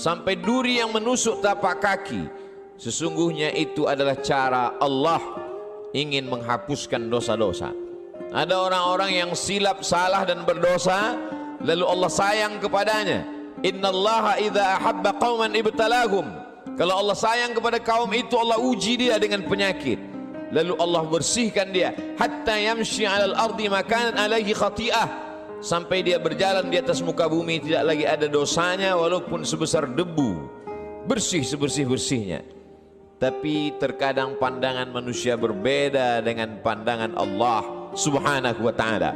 sampai duri yang menusuk tapak kaki, sesungguhnya itu adalah cara Allah ingin menghapuskan dosa-dosa. Ada orang-orang yang silap, salah dan berdosa, lalu Allah sayang kepadanya. Innallaha idza ahabba qauman ibtalahum. Kalau Allah sayang kepada kaum itu, Allah uji dia dengan penyakit, lalu Allah bersihkan dia hatta yamshi 'alal ardi makanan alaihi khati'ah, sampai dia berjalan di atas muka bumi tidak lagi ada dosanya walaupun sebesar debu, bersih sebersih-bersihnya. Tapi terkadang pandangan manusia berbeda dengan pandangan Allah Subhanahu wa ta'ala.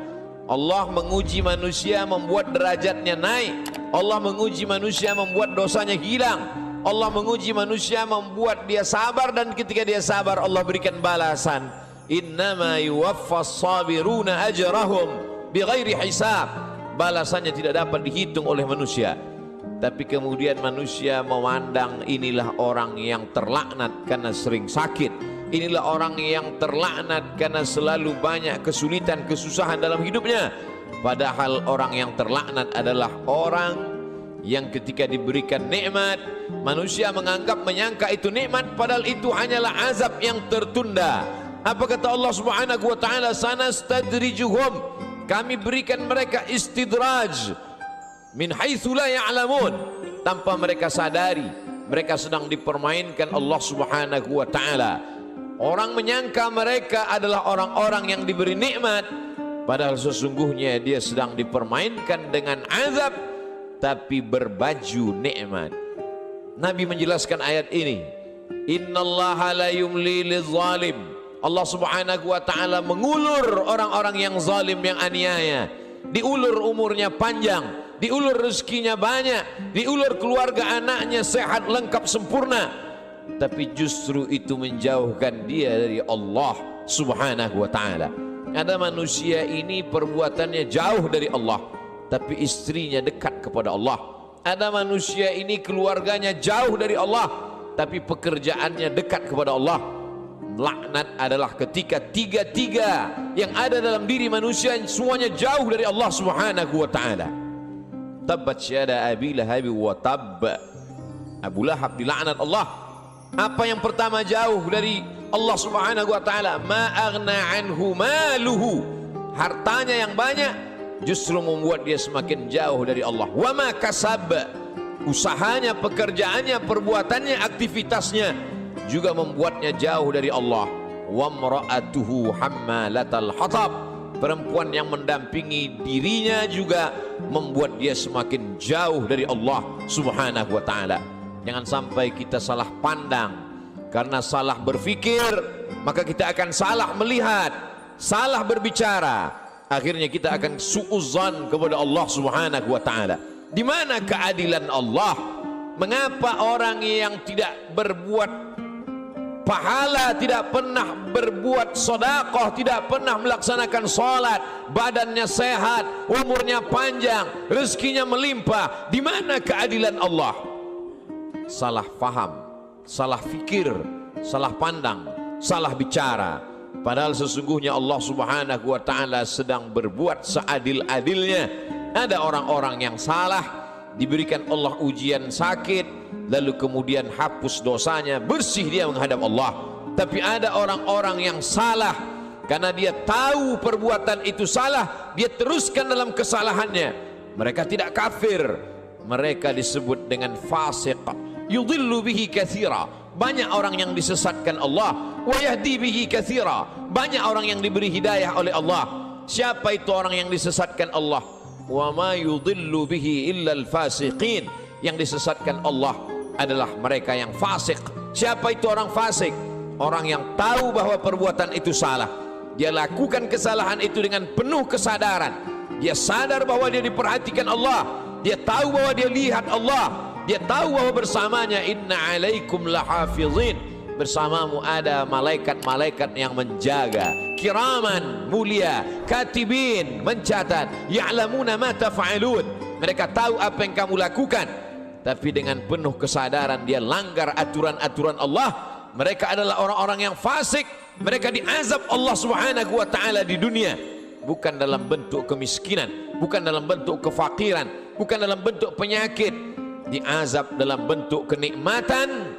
Allah menguji manusia membuat derajatnya naik. Allah menguji manusia membuat dosanya hilang. Allah menguji manusia membuat dia sabar, dan ketika dia sabar Allah berikan balasan. Innama yuwaffas sabiruna ajrahum bighairi hisab. Balasannya tidak dapat dihitung oleh manusia. Tapi kemudian manusia memandang inilah orang yang terlaknat karena sering sakit, inilah orang yang terlaknat karena selalu banyak kesulitan, kesusahan dalam hidupnya. Padahal orang yang terlaknat adalah orang yang ketika diberikan nikmat, manusia menyangka itu nikmat, padahal itu hanyalah azab yang tertunda. Apa kata Allah Subhanahu wa ta'ala? Sanastadrijuhum, kami berikan mereka istidraj min haitsu la ya'lamun, tanpa mereka sadari mereka sedang dipermainkan Allah Subhanahu wa ta'ala. Orang menyangka mereka adalah orang-orang yang diberi nikmat, padahal sesungguhnya dia sedang dipermainkan dengan azab tapi berbaju nikmat. Nabi menjelaskan ayat ini, innallaha la yumli lizalim. Allah Subhanahu wa ta'ala mengulur orang-orang yang zalim, yang aniaya. Diulur umurnya panjang, diulur rezekinya banyak, diulur keluarga anaknya sehat lengkap sempurna, tapi justru itu menjauhkan dia dari Allah Subhanahu wa ta'ala. Ada manusia ini perbuatannya jauh dari Allah, tapi istrinya dekat kepada Allah. Ada manusia ini keluarganya jauh dari Allah, tapi pekerjaannya dekat kepada Allah. Laknat adalah ketika tiga-tiga yang ada dalam diri manusia semuanya jauh dari Allah Subhanahu wa ta'ala. Tabbat syada Abi Lahab wa tab. Abu Lahab dilaknat Allah. Apa yang pertama jauh dari Allah Subhanahu wa ta'ala? Ma aghna anhu maluhu. Hartanya yang banyak justru membuat dia semakin jauh dari Allah. Wa ma kasab, usahanya, pekerjaannya, perbuatannya, aktivitasnya juga membuatnya jauh dari Allah. Wa mra'atuhu hammalatal hatab, perempuan yang mendampingi dirinya juga membuat dia semakin jauh dari Allah Subhanahu wa ta'ala. Jangan sampai kita salah pandang. Karena salah berfikir, maka kita akan salah melihat, salah berbicara, akhirnya kita akan su'uzan kepada Allah Subhanahu wa ta'ala. Di mana keadilan Allah? Mengapa orang yang tidak berbuat pahala, tidak pernah berbuat sedekah, tidak pernah melaksanakan salat, badannya sehat, umurnya panjang, rezekinya melimpah? Di mana keadilan Allah? Salah faham, salah fikir, salah pandang, salah bicara. Padahal sesungguhnya Allah Subhanahu wa ta'ala sedang berbuat seadil-adilnya. Ada orang-orang yang salah, diberikan Allah ujian sakit, lalu kemudian hapus dosanya, bersih dia menghadap Allah. Tapi ada orang-orang yang salah, karena dia tahu perbuatan itu salah, dia teruskan dalam kesalahannya. Mereka tidak kafir, mereka disebut dengan fasik. Yudhillu bihi katsira, banyak orang yang disesatkan Allah. Wa yahdi bihi katsira, banyak orang yang diberi hidayah oleh Allah. Siapa itu orang yang disesatkan Allah? Wa ma yudhillu bihi illa al-fasiqin, yang disesatkan Allah adalah mereka yang fasik. Siapa itu orang fasik? Orang yang tahu bahwa perbuatan itu salah, dia lakukan kesalahan itu dengan penuh kesadaran. Dia sadar bahwa dia diperhatikan Allah, dia tahu bahwa dia lihat Allah, dia tahu bahwa bersamanya inna alaikum lahafizin, bersamamu ada malaikat-malaikat yang menjaga, kiraman, mulia, katibin, mencatat, ya'lamuna ma taf'alun, mereka tahu apa yang kamu lakukan. Tapi dengan penuh kesadaran dia langgar aturan-aturan Allah. Mereka adalah orang-orang yang fasik. Mereka diazab Allah Subhanahu wa ta'ala di dunia, bukan dalam bentuk kemiskinan, bukan dalam bentuk kefakiran, bukan dalam bentuk penyakit, diazab dalam bentuk kenikmatan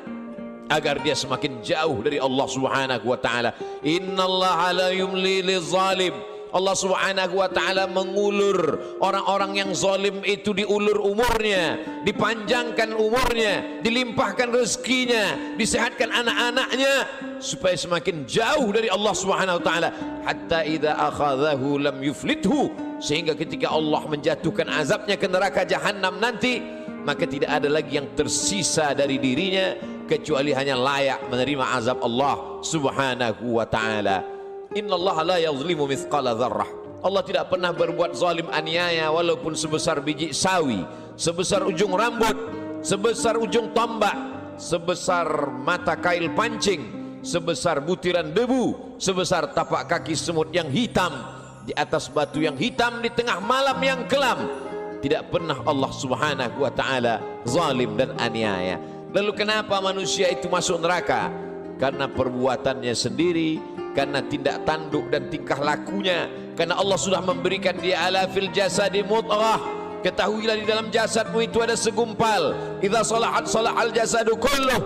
agar dia semakin jauh dari Allah Subhanahu wa taala. Innallaha la yumli lizalim. Allah Subhanahu wa taala mengulur orang-orang yang zalim itu, diulur umurnya, dipanjangkan umurnya, dilimpahkan rezekinya, disehatkan anak-anaknya supaya semakin jauh dari Allah Subhanahu wa taala. Hatta idza akhadhahu lam yuflithu, sehingga ketika Allah menjatuhkan azabnya ke neraka jahanam nanti, maka tidak ada lagi yang tersisa dari dirinya kecuali hanya layak menerima azab Allah Subhanahu wa taala. Innallaha la yazlimu mithqala dzarrah. Allah tidak pernah berbuat zalim aniaya walaupun sebesar biji sawi, sebesar ujung rambut, sebesar ujung tombak, sebesar mata kail pancing, sebesar butiran debu, sebesar tapak kaki semut yang hitam di atas batu yang hitam di tengah malam yang kelam. Tidak pernah Allah Subhanahu wa taala zalim dan aniaya. Lalu kenapa manusia itu masuk neraka? Karena perbuatannya sendiri, karena tindak tanduk dan tingkah lakunya. Karena Allah sudah memberikan dia ala fil jasadi mudghah. Ketahuilah di dalam jasadmu itu ada segumpal. Idza salahat salahal jasadu kulluh.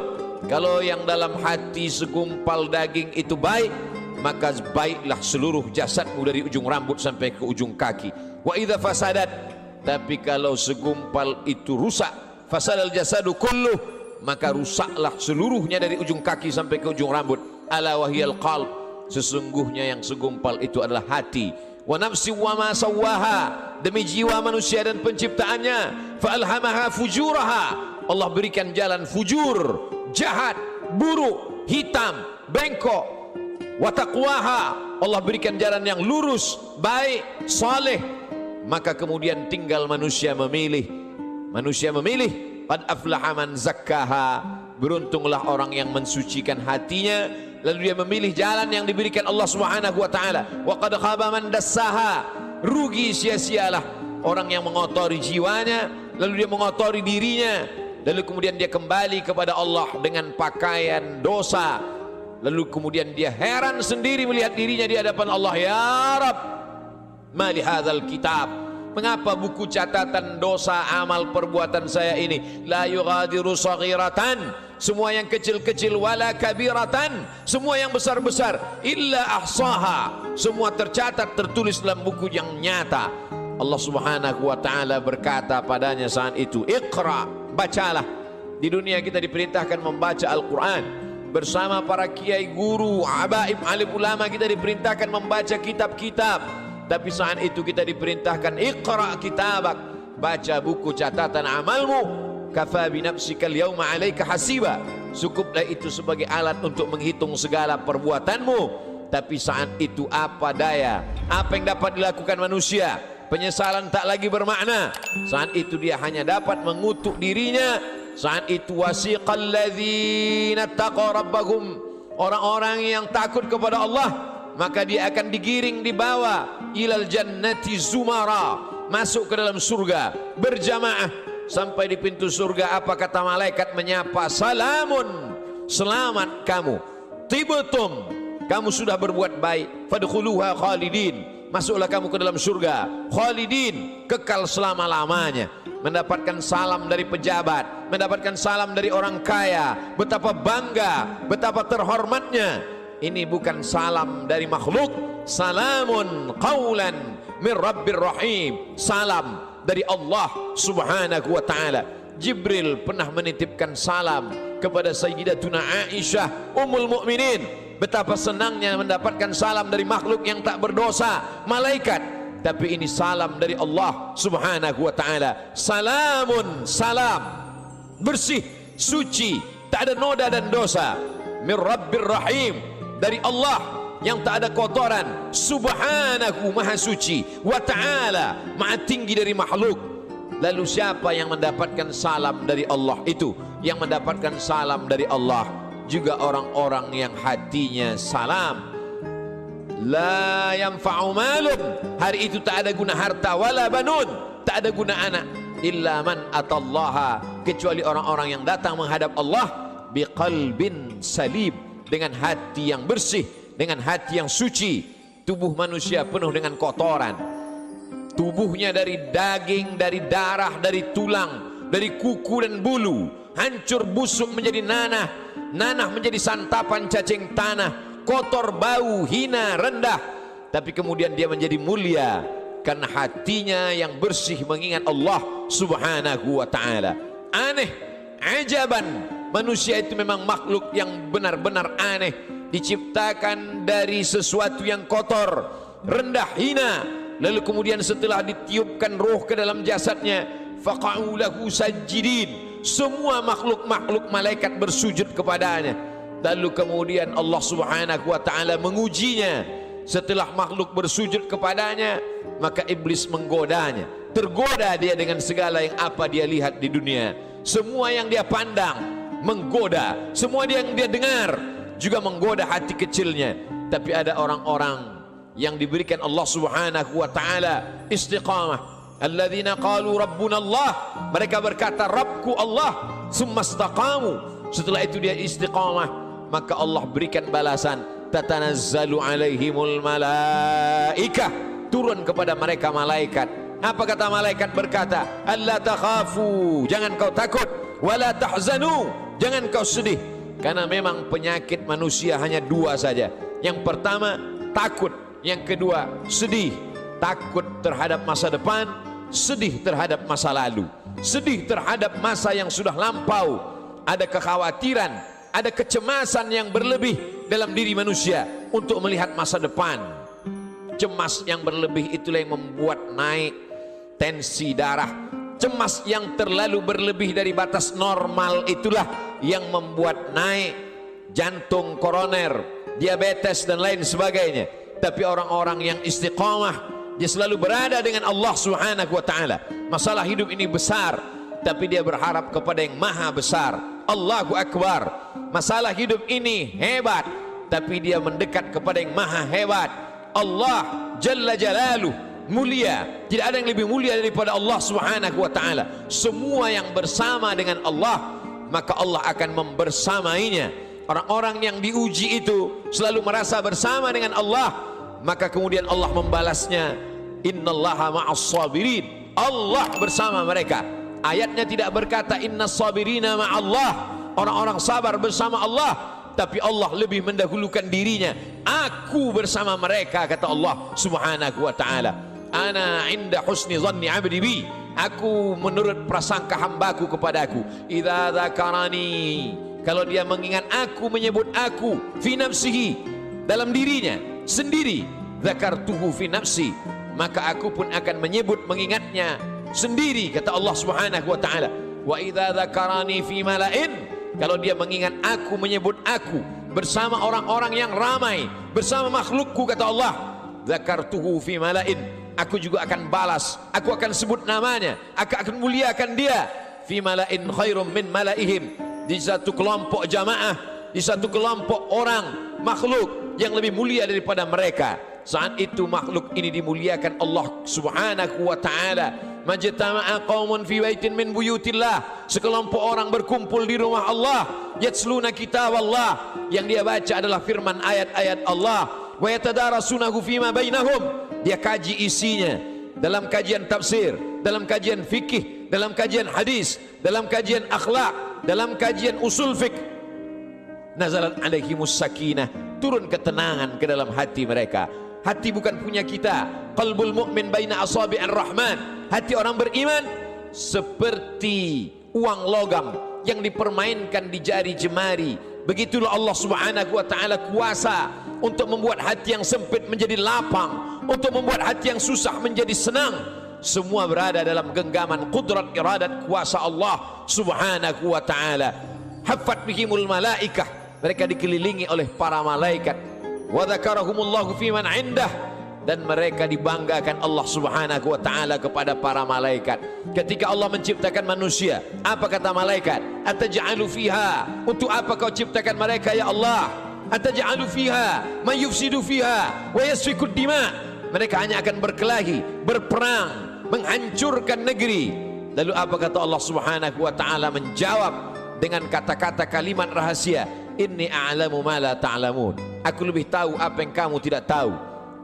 Kalau yang dalam hati segumpal daging itu baik, maka baiklah seluruh jasadmu dari ujung rambut sampai ke ujung kaki. Wa idza fasadat, tapi kalau segumpal itu rusak, fasadal jasadu kulluh, maka rusaklah seluruhnya dari ujung kaki sampai ke ujung rambut. Ala wahyal qalb, sesungguhnya yang segumpal itu adalah hati. Wa nafsi wa ma sawwaha, demi jiwa manusia dan penciptaannya. Fa alhamaha fujuraha, Allah berikan jalan fujur, jahat, buruk, hitam, bengkok. Wa taqwaha, Allah berikan jalan yang lurus, baik, saleh. Maka kemudian tinggal manusia memilih. Manusia memilih. Qad aflaha man zakkaha, beruntunglah orang yang mensucikan hatinya, lalu dia memilih jalan yang diberikan Allah Subhanahu wa taala. Wa qad khaba man dassaha, rugi sia-sialah orang yang mengotori jiwanya, lalu dia mengotori dirinya, lalu kemudian dia kembali kepada Allah dengan pakaian dosa, lalu kemudian dia heran sendiri melihat dirinya di hadapan Allah. Ya Rabb, ma li hadzal kitab, mengapa buku catatan dosa amal perbuatan saya ini la yughadiru saghiratan, semua yang kecil-kecil, wala kabiratan, semua yang besar-besar, illa ahsaha, semua tercatat tertulis dalam buku yang nyata. Allah Subhanahu wa taala berkata padanya saat itu, Iqra, bacalah. Di dunia kita diperintahkan membaca Al-Quran bersama para kiai, guru, abaim, alim ulama. Kita diperintahkan membaca kitab-kitab. Tapi saat itu kita diperintahkan Iqra kitabak, baca buku catatan amalmu. Kafa bi nafsika al-yawma 'alaika hasiba, cukuplah itu sebagai alat untuk menghitung segala perbuatanmu. Tapi saat itu apa daya, apa yang dapat dilakukan manusia? Penyesalan tak lagi bermakna. Saat itu dia hanya dapat mengutuk dirinya. Saat itu wasiqal ladzina taqaw rabbahum, orang-orang yang takut kepada Allah, maka dia akan digiring, dibawa ilal jannati zumara, masuk ke dalam surga berjamaah. Sampai di pintu surga, apa kata malaikat menyapa? Salamun, selamat kamu, tibtum, kamu sudah berbuat baik, fadkhuluha khalidin, masuklah kamu ke dalam surga khalidin, kekal selama-lamanya. Mendapatkan salam dari pejabat, mendapatkan salam dari orang kaya, betapa bangga, betapa terhormatnya. Ini bukan salam dari makhluk. Salamun qawlan min Rabbir Rahim, salam dari Allah Subhanahu wa taala. Jibril pernah menitipkan salam kepada Sayyidatuna Aisyah Ummul Mukminin. Betapa senangnya mendapatkan salam dari makhluk yang tak berdosa, malaikat. Tapi ini salam dari Allah Subhanahu wa taala. Salamun, salam, bersih, suci, tak ada noda dan dosa. Min Rabbir Rahim, dari Allah yang tak ada kotoran, subhanahu, maha suci, wa ta'ala, maha tinggi dari makhluk. Lalu siapa yang mendapatkan salam dari Allah itu? Yang mendapatkan salam dari Allah juga orang-orang yang hatinya salam. La yanfa'u malun, hari itu tak ada guna harta, wala banun, tak ada guna anak, illa man atallaha, kecuali orang-orang yang datang menghadap Allah biqalbin salim, dengan hati yang bersih, dengan hati yang suci. Tubuh manusia penuh dengan kotoran. Tubuhnya dari daging, dari darah, dari tulang, dari kuku dan bulu, hancur busuk menjadi nanah, nanah menjadi santapan cacing tanah, kotor, bau, hina, rendah. Tapi kemudian dia menjadi mulia karena hatinya yang bersih mengingat Allah subhanahu wa ta'ala. Aneh, ajaban, manusia itu memang makhluk yang benar-benar aneh, diciptakan dari sesuatu yang kotor, rendah, hina. Lalu kemudian setelah ditiupkan roh ke dalam jasadnya, faqa'u lahu sajidin, semua makhluk-makhluk malaikat bersujud kepadanya. Lalu kemudian Allah subhanahu wa ta'ala mengujinya. Setelah makhluk bersujud kepadanya, maka iblis menggodanya. Tergoda dia dengan segala yang apa dia lihat di dunia. Semua yang dia pandang menggoda, semua yang dia dengar juga menggoda hati kecilnya. Tapi ada orang-orang yang diberikan Allah subhanahu wa ta'ala istiqamah. Alladzina qalu rabbuna Allah, mereka berkata Rabbku Allah, summa istaqamu, setelah itu dia istiqamah, maka Allah berikan balasan, tatanazzalu alaihimul malaikah, turun kepada mereka malaikat. Apa kata malaikat? Berkata, alla takhafu, jangan kau takut, wala tahzanu, jangan kau sedih. Karena memang penyakit manusia hanya dua saja. Yang pertama takut, yang kedua sedih. Takut terhadap masa depan, sedih terhadap masa lalu, sedih terhadap masa yang sudah lampau. Ada kekhawatiran, ada kecemasan yang berlebih dalam diri manusia untuk melihat masa depan. Cemas yang berlebih itulah yang membuat naik tensi darah. Cemas yang terlalu berlebih dari batas normal itulah yang membuat naik jantung koroner, diabetes dan lain sebagainya. Tapi orang-orang yang istiqamah, dia selalu berada dengan Allah subhanahu wa ta'ala. Masalah hidup ini besar, tapi dia berharap kepada yang maha besar, Allahu Akbar. Masalah hidup ini hebat, tapi dia mendekat kepada yang maha hebat, Allah Jalla Jalaluh, mulia. Tidak ada yang lebih mulia daripada Allah subhanahu wa ta'ala. Semua yang bersama dengan Allah, maka Allah akan membersamainya. Orang-orang yang diuji itu selalu merasa bersama dengan Allah, maka kemudian Allah membalasnya, innallaha ma'as sabirin, Allah bersama mereka. Ayatnya tidak berkata innas sabirina ma'allah, orang-orang sabar bersama Allah, tapi Allah lebih mendahulukan dirinya. Aku bersama mereka, kata Allah subhanahu wa ta'ala. Ana inda husni zanni abdi bi, aku menurut prasangka hambaku kepadaku. Idza dzakarani, kalau dia mengingat aku, menyebut aku, fi nafsihi, dalam dirinya sendiri, dzakartuhu fi nafsi, maka aku pun akan menyebut, mengingatnya sendiri, kata Allah subhanahu wa ta'ala. Wa idza dzakarani fi mala'in, kalau dia mengingat aku, menyebut aku bersama orang-orang yang ramai, bersama makhlukku, kata Allah, dzakartuhu fi mala'in, aku juga akan balas, aku akan sebut namanya, aku akan muliakan dia, fi mala'in khairum min mala'ihim, di satu kelompok jamaah, di satu kelompok orang makhluk yang lebih mulia daripada mereka. Saat itu makhluk ini dimuliakan Allah subhanahu wa ta'ala. Majtama'a qaumun fi baitin min buyutillah, sekelompok orang berkumpul di rumah Allah, yatsluna kitab Allah, yang dia baca adalah firman ayat-ayat Allah, wa yatadarasunahu fima bainahum, dia kaji isinya dalam kajian tafsir, dalam kajian fikih, dalam kajian hadis, dalam kajian akhlak, dalam kajian usul fiqh. Nazalat alaihimus sakinah, turun ketenangan ke dalam hati mereka. Hati bukan punya kita. Qalbul mu'min baina asabi'ir rahman, hati orang beriman seperti uang logam yang dipermainkan di jari jemari. Begitulah Allah subhanahu wa ta'ala kuasa untuk membuat hati yang sempit menjadi lapang, untuk membuat hati yang susah menjadi senang. Semua berada dalam genggaman qudrat iradat kuasa Allah subhanahu wa ta'ala. Haffat bihimul malaikah, mereka dikelilingi oleh para malaikat. Wa dzakarahumullahu fi man indah, dan mereka dibanggakan Allah subhanahu wa ta'ala kepada para malaikat. Ketika Allah menciptakan manusia, apa kata malaikat? Ataj'alu fiha, untuk apa kau ciptakan mereka ya Allah? Ataj'alu fiha man yufsidu fiha wa yasfiku dima, mereka hanya akan berkelahi, berperang, menghancurkan negeri. Lalu apa kata Allah subhanahu wa ta'ala? Menjawab dengan kata-kata kalimat rahasia, inni a'lamu ma la ta'lamun, aku lebih tahu apa yang kamu tidak tahu.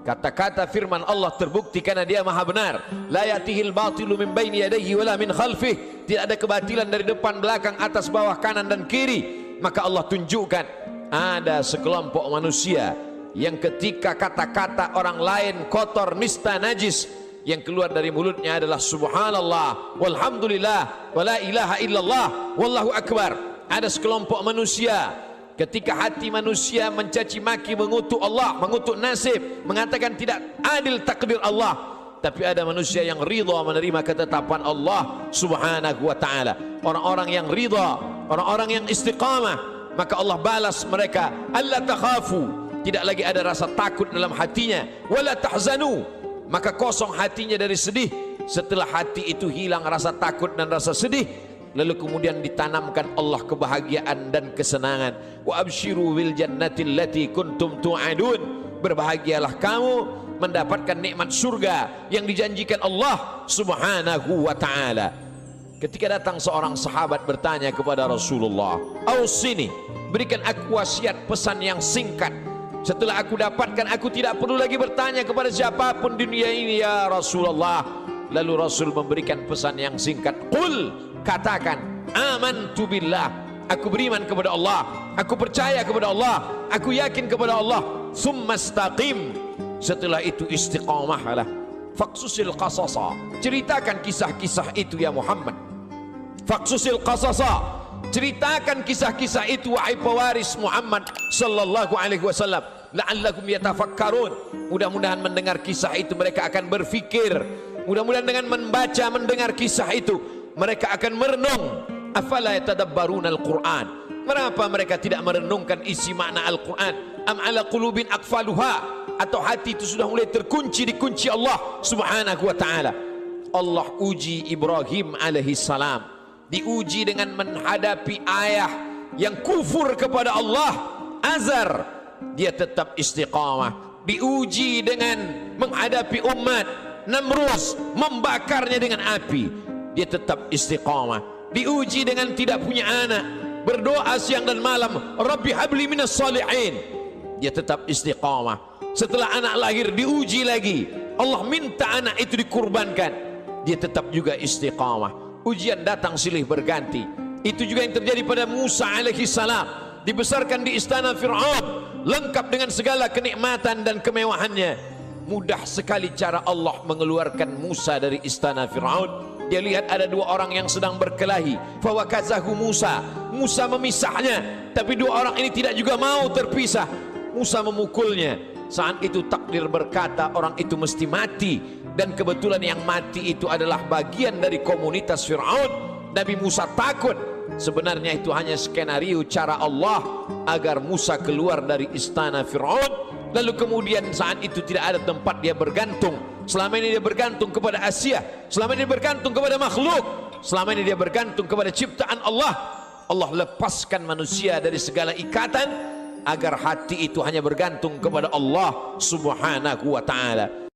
Kata-kata firman Allah terbukti karena dia maha benar. La ya'tihil batilu min baini yadayhi wala min khalfih, tidak ada kebatilan dari depan, belakang, atas, bawah, kanan dan kiri. Maka Allah tunjukkan ada sekelompok manusia yang ketika kata-kata orang lain kotor, nista, najis, yang keluar dari mulutnya adalah subhanallah, walhamdulillah, wala ilaha illallah, wallahu akbar. Ada sekelompok manusia ketika hati manusia mencaci maki, mengutuk Allah, mengutuk nasib, mengatakan tidak adil takdir Allah. Tapi ada manusia yang ridha menerima ketetapan Allah subhanahu wa ta'ala. Orang-orang yang ridha, orang-orang yang istiqamah, maka Allah balas mereka, alla takhafu, tidak lagi ada rasa takut dalam hatinya, wala tahzanu, maka kosong hatinya dari sedih. Setelah hati itu hilang rasa takut dan rasa sedih, lalu kemudian ditanamkan Allah kebahagiaan dan kesenangan. Wa abshiru bil jannati allati kuntum tu'adun, berbahagialah kamu mendapatkan nikmat surga yang dijanjikan Allah subhanahu wa ta'ala. Ketika datang seorang sahabat bertanya kepada Rasulullah, "Ausini, berikan aku wasiat pesan yang singkat. Setelah aku dapatkan, aku tidak perlu lagi bertanya kepada siapapun di dunia ini ya Rasulullah." Lalu Rasul memberikan pesan yang singkat, "Qul," katakan, "amantu billah," aku beriman kepada Allah, aku percaya kepada Allah, aku yakin kepada Allah. "Tsumma istaqim," setelah itu istiqamahlah. "Faqsusil qasasa," ceritakan kisah-kisah itu ya Muhammad. "Faqsusil qasasa," ceritakan kisah-kisah itu wahai pewaris Muhammad sallallahu alaihi wasallam. "La'allakum yatafakkarun," mudah-mudahan mendengar kisah itu mereka akan berfikir. Mudah-mudahan dengan membaca, mendengar kisah itu mereka akan merenung. "Afala yatadabbaruna al-Qur'an," mengapa mereka tidak merenungkan isi makna Al-Quran? "Am ala qulubin aqfaluha," atau hati itu sudah mulai terkunci di kunci Allah subhanahu wa ta'ala. Allah uji Ibrahim alaihi salam, diuji dengan menghadapi ayah yang kufur kepada Allah, Azar, dia tetap istiqamah. Diuji dengan menghadapi umat Namrus, membakarnya dengan api, dia tetap istiqamah. Diuji dengan tidak punya anak, berdoa siang dan malam, "Rabbi habli minas salihin," dia tetap istiqamah. Setelah anak lahir diuji lagi, Allah minta anak itu dikurbankan, dia tetap juga istiqamah. Ujian datang silih berganti. Itu juga yang terjadi pada Musa alaihi salam, dibesarkan di istana Fir'aun, lengkap dengan segala kenikmatan dan kemewahannya. Mudah sekali cara Allah mengeluarkan Musa dari istana Fir'aun. Dia lihat ada dua orang yang sedang berkelahi, fawakazahu Musa, Musa memisahnya, tapi dua orang ini tidak juga mau terpisah. Musa memukulnya. Saat itu takdir berkata orang itu mesti mati, dan kebetulan yang mati itu adalah bagian dari komunitas Fir'aun. Nabi Musa takut. Sebenarnya itu hanya skenario cara Allah agar Musa keluar dari istana Fir'aun. Lalu kemudian saat itu tidak ada tempat dia bergantung. Selama ini dia bergantung kepada Asia, selama ini dia bergantung kepada makhluk, selama ini dia bergantung kepada ciptaan Allah. Allah lepaskan manusia dari segala ikatan agar hati itu hanya bergantung kepada Allah subhanahu wa ta'ala.